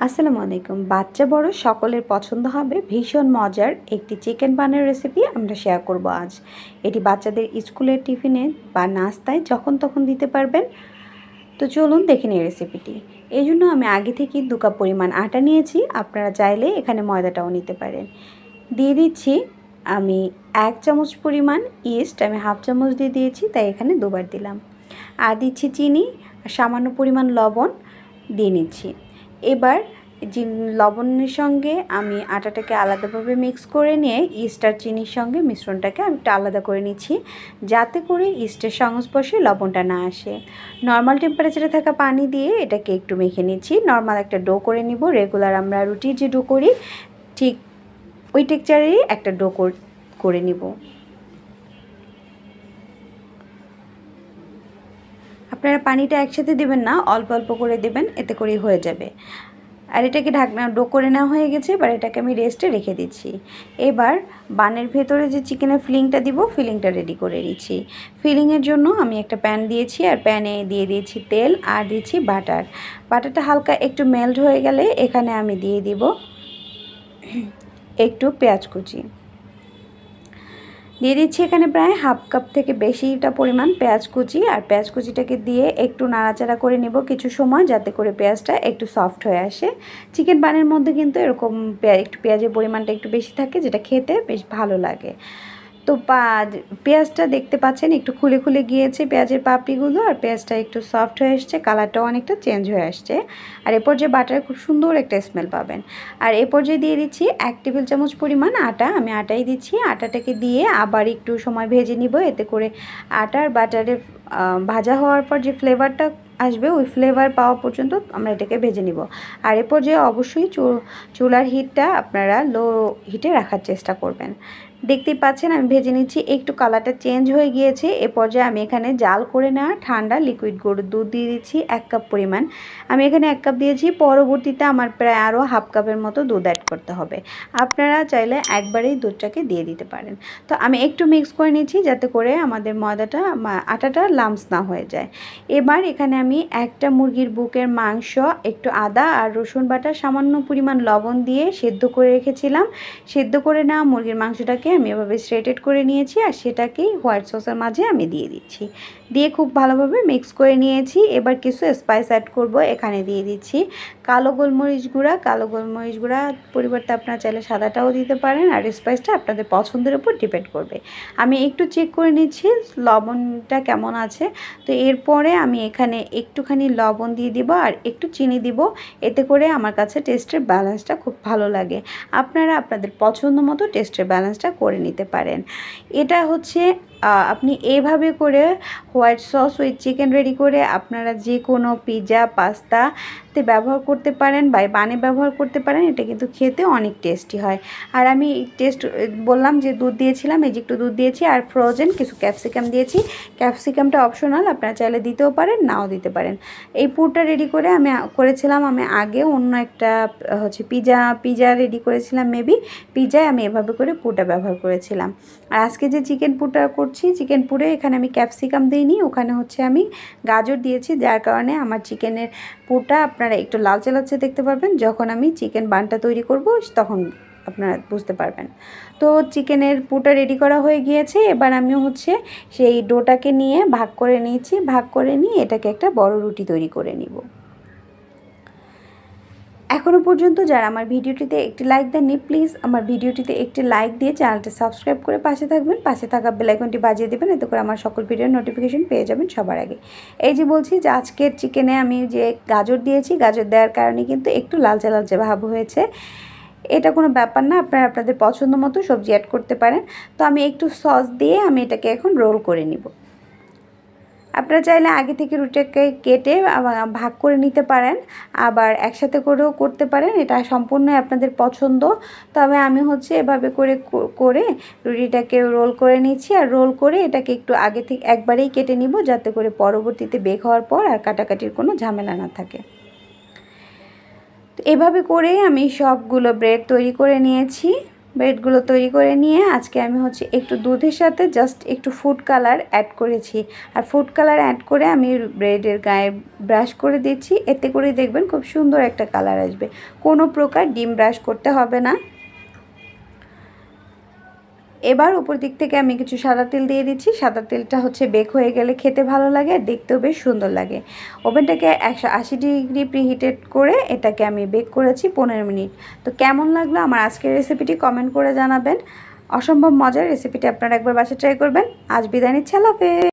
আসসালামু আলাইকুম। বাচ্চা বড় সকলের পছন্দ হবে ভীষণ মজার একটি চিকেন বানের রেসিপি আমরা শেয়ার করব আজ। এটি বাচ্চাদের স্কুলের টিফিনে বা নাস্তায় যখন তখন দিতে পারবেন। তো চলুন দেখে নিই রেসিপিটি। এই জন্য আমি আগে থেকেই 2 কাপ পরিমাণ আটা নিয়েছি, আপনারা চাইলে এখানে ময়দাটাও নিতে পারেন। দিয়ে দিচ্ছি আমি 1 চামচ পরিমাণ ইস্ট, আমি হাফ চামচ দিয়ে দিয়েছি তাই এখানে 2 বার দিলাম। আর দিচ্ছি চিনি আর সামান্য পরিমাণ লবণ দিয়ে নিচ্ছি। এবার লবণের সঙ্গে আমি আটাটাকে আলাদাভাবে মিক্স করে নিয়ে ইস্ট আর চিনির সঙ্গে মিশ্রণটাকে আমি একটু আলাদা করে নিচ্ছি, যাতে করে ইস্টের সংস্পর্শে লবণটা না আসে। নর্মাল টেম্পারেচারে থাকা পানি দিয়ে এটাকে একটু মেখে নিচ্ছি। নর্মাল একটা ডো করে নিব। রেগুলার আমরা রুটির যে ডো করি ঠিক ওই টেক্সচারেরই একটা ডো করে নিব। আপনারা পানিটা একসাথে দেবেন না, অল্প অল্প করে দেবেন, এতে করেই হয়ে যাবে। আর এটাকে ঢাকনা ডো করে নেওয়া হয়ে গেছে। এবার এটাকে আমি রেস্টে রেখে দিচ্ছি। এবার বানের ভেতরে যে চিকেনের ফিলিংটা দিব, ফিলিংটা রেডি করে নিচ্ছি। ফিলিংয়ের জন্য আমি একটা প্যান দিয়েছি, আর প্যানে দিয়ে দিয়েছি তেল আর দিচ্ছি বাটার। বাটারটা হালকা একটু মেল্ট হয়ে গেলে এখানে আমি দিয়ে দিব একটু পেঁয়াজ কুচি। দিয়ে দিচ্ছি এখানে প্রায় হাফ কাপ থেকে বেশিটা পরিমাণ পেঁয়াজ কুচি। আর পেঁয়াজ কুচিটাকে দিয়ে একটু নাড়াচাড়া করে নেব কিছু সময়, যাতে করে পেঁয়াজটা একটু সফট হয়ে আসে। চিকেন বানের মধ্যে কিন্তু এরকম একটু পেঁয়াজের পরিমাণটা একটু বেশি থাকে, যেটা খেতে বেশ ভালো লাগে। তো পেঁয়াজটা দেখতে পাচ্ছেন একটু খুলে খুলে গিয়েছে পেঁয়াজের পাপড়িগুলো, আর পেঁয়াজটা একটু সফট হয়ে আসছে, কালারটাও অনেকটা চেঞ্জ হয়ে আসছে। আর এরপর যে বাটার খুব সুন্দর একটা স্মেল পাবেন। আর এরপর যে দিয়ে দিচ্ছি 1 টেবিল চামচ পরিমাণ আটা, আমি আটাই দিচ্ছি। আটাটাকে দিয়ে আবার একটু সময় ভেজে নিব, এতে করে আটার বাটারের ভাজা হওয়ার পর যে ফ্লেভারটা আসবে ওই ফ্লেভার পাওয়া পর্যন্ত আমরা এটাকে ভেজে নিব। আর এরপর যে অবশ্যই চুলার হিটটা আপনারা লো হিটে রাখার চেষ্টা করবেন। দেখতেই পাচ্ছেন আমি ভেজে নিচ্ছি, একটু কালারটা চেঞ্জ হয়ে গিয়েছে। এ পর্যায়ে আমি এখানে জাল করে নেওয়া ঠান্ডা লিকুইড গরুর দুধ দিয়ে দিচ্ছি 1 কাপ পরিমাণ। আমি এখানে 1 কাপ দিয়েছি, পরবর্তীতে আমার প্রায় আরও হাফ কাপের মতো দুধ অ্যাড করতে হবে। আপনারা চাইলে একবারেই দুধটাকে দিয়ে দিতে পারেন। তো আমি একটু মিক্স করে নিচ্ছি, যাতে করে আমাদের আটাটা লাম্পস না হয়ে যায়। এবার এখানে আমি একটা মুরগির বুকের মাংস, একটু আদা আর রসুন বাটা, সামান্য পরিমাণ লবণ দিয়ে সেদ্ধ করে রেখেছিলাম। সেদ্ধ করে নেওয়া মুরগির মাংসটাকে আমি এভাবে শ্রেডেড করে নিয়েছি, আর সেটাকেই হোয়াইট সসের মাঝে আমি দিয়ে দিচ্ছি। দিয়ে খুব ভালোভাবে মিক্স করে নিয়েছি। এবার কিছু স্পাইস অ্যাড করব। এখানে দিয়ে দিচ্ছি কালো গোলমরিচ গুঁড়া। কালো গোলমরিচ গুঁড়া পরিবর্তে আপনারা চাইলে সাদাটাও দিতে পারেন, আর স্পাইসটা আপনাদের পছন্দের উপর ডিপেন্ড করবে। আমি একটু চেক করে নিচ্ছি লবণটা কেমন আছে। তো এরপরে আমি এখানে একটুখানি লবণ দিয়ে দিব আর একটু চিনি দিব, এতে করে আমার কাছে টেস্টের ব্যালেন্সটা খুব ভালো লাগে। আপনারা আপনাদের পছন্দ মতো টেস্টের ব্যালেন্সটা করে নিতে পারেন। এটা হচ্ছে আপনি এইভাবে করে white sauce with chicken ready করে আপনারা যে কোনো পিৎজা পাস্তাতে ব্যবহার করতে পারেন বা বানে ব্যবহার করতে পারেন। এটা কিন্তু খেতে অনেক টেস্টি হয়। আর আমি বললাম যে দুধ দিয়েছিলাম, এই যে একটু দুধ দিয়েছি, আর ফ্রোজেন কিছু ক্যাপসিকাম দিয়েছি। ক্যাপসিকামটা অপশনাল, আপনারা চাইলে দিতেও পারেন, নাও দিতে পারেন। এই পুরটা রেডি করে আমি করেছিলাম, আমি আগে অন্য একটা হচ্ছে পিৎজা রেডি করেছিলাম, মেবি পিৎজায় আমি এভাবে করে পুরটা ব্যবহার করেছিলাম। আর আজকে যে চিকেন পুরটা করছি, চিকেন পুরে এখানে আমি ক্যাপসিকাম দিইনি, ওখানে হচ্ছে আমি গাজর দিয়েছি, যার কারণে আমার চিকেনের পুরটা আপনারা একটু লালচে লালচে দেখতে পারবেন। যখন আমি চিকেন বানটা তৈরি করব তখন আপনারা বুঝতে পারবেন। তো চিকেনের পুরটা রেডি করা হয়ে গিয়েছে। এবার আমি হচ্ছে সেই ডোটাকে নিয়ে ভাগ করে নিয়েছি, ভাগ করে নিয়ে এটাকে একটা বড় রুটি তৈরি করে নিব। এখনও পর্যন্ত যারা আমার ভিডিওটিতে একটি লাইক দেননি, প্লিজ আমার ভিডিওটিতে একটি লাইক দিয়ে চ্যানেলটা সাবস্ক্রাইব করে পাশে থাকবেন। পাশে থাকা বেল আইকনটি বাজিয়ে দেবেন, এতে করে আমার সকল ভিডিওর নোটিফিকেশন পেয়ে যাবেন সবার আগে। এই যে বলছি যে আজকের চিকেনে আমি যে গাজর দিয়েছি, গাজর দেওয়ার কারণে কিন্তু একটু লালচে লালচে ভাব হয়েছে। এটা কোনো ব্যাপার না, আপনারা আপনাদের পছন্দ মতো সবজি অ্যাড করতে পারেন। তো আমি একটু সস দিয়ে আমি এটাকে এখন রোল করে নিব। আপনারা চাইলে আগে থেকে রুটিটাকে কেটে ভাগ করে নিতে পারেন, আবার একসাথে করেও করতে পারেন, এটা সম্পূর্ণই আপনাদের পছন্দ। তবে আমি হচ্ছে এভাবে করে রুটিটাকে রোল করে নিচ্ছি, আর রোল করে এটাকে একটু আগে থেকে একবারেই কেটে নিব, যাতে করে পরবর্তীতে বেক হওয়ার পর আর কাটাকাটির কোনো ঝামেলা না থাকে। তো এভাবে করেই আমি সবগুলো ব্রেড তৈরি করে নিয়েছি। ব্রেডগুলো তৈরি করে নিয়ে আজকে আমি হচ্ছে একটু দুধের সাথে জাস্ট একটু ফুড কালার অ্যাড করেছি। আর ফুড কালার অ্যাড করে আমি ব্রেডের গায়ে ব্রাশ করে দিচ্ছি, এতে করে দেখবেন খুব সুন্দর একটা কালার আসবে। কোনো প্রকার ডিম ব্রাশ করতে হবে না। এবার উপর দিক থেকে আমি কিছু সাদা তেল দিয়ে দিচ্ছি। সাদা তেলটা হচ্ছে বেক হয়ে গেলে খেতে ভালো লাগে আর দেখতেও বেশ সুন্দর লাগে। ওভেনটাকে 180 ডিগ্রি প্রিহিটেড করে এটাকে আমি বেক করেছি 15 মিনিট। তো কেমন লাগলো আমার আজকের রেসিপিটি কমেন্ট করে জানাবেন। অসম্ভব মজার রেসিপিটি আপনারা একবার বাসায় ট্রাই করবেন। আজ বিদায় নিচ্ছি, আল্লাহ হাফেজ।